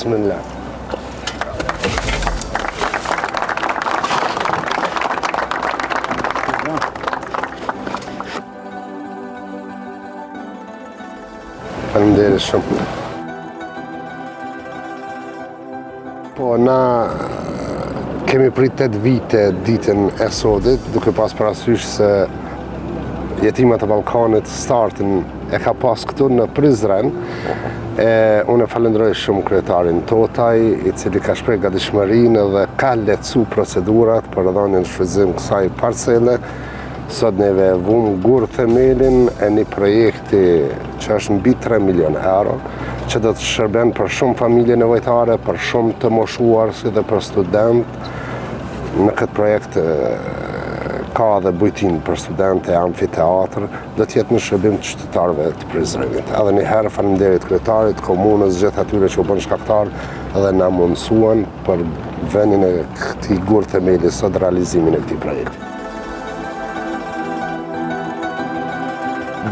Bismillah. Faleminderit shumë. Po, na kemi prit 8 vite ditën e sodit, duke pas parasysh se jetimat e Ballkanit startin e ka pas këtu në Prizren. Unë falenderoj shumë kryetarin Totaj, i cili ka shpreh gatishmërinë dhe ka lehtësu procedurat për dhënien shfrytëzim kësaj parcele. Sot neve vum gur themelin e një projekti që është mbi 3 milion euro, që do të shërben për shumë familje nevojtare, për shumë të moshuar, si dhe për student. Në këtë projekt ka dhe bujtin për studente, amfiteatr, do t'jetë në shërbim të qytetarëve të Prizrenit. Edhe një herë faleminderit kryetarit, komunës, gjithë atyre që u bën shkaktar dhe na mundësuan për vendin e këtij gur themeli sot realizimin e këtij projekti.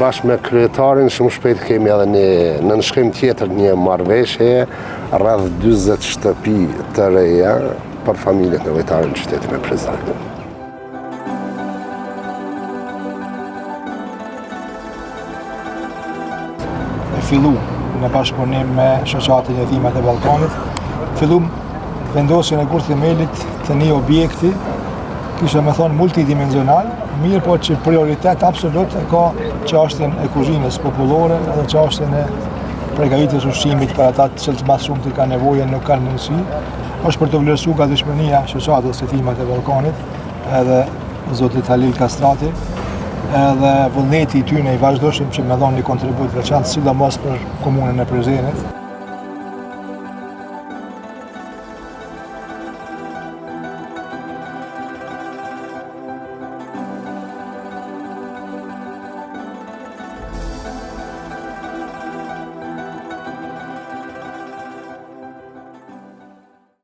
Bashkë me kryetarin, shumë shpejt kemi edhe në nënshkrim tjetër një marrëveshje, rreth 40 shtëpi të reja për familjet nevojtare në qytetin e Prizrenit. Fillu në bashkëpunim me shoqatën e jetimat e Ballkanit, fillum vendosjen e gur themelit të një objekti, kisha me thonë multidimensional, mirë po që prioritet absolut e ka çështjen e kuzhinës popullore dhe çështjen e përgatitjes ushqimit për ata të cilët më shumë të kanë nevojë, nuk kanë mundësi. Është për të vlerësuar gatishmëria shoqatës së jetimat e Ballkanit, edhe zotit Halil Kastrati, edhe vullneti i tyre i vazhdueshëm që më dhan një kontribut veçantë sidomos për komunën e Prizrenit.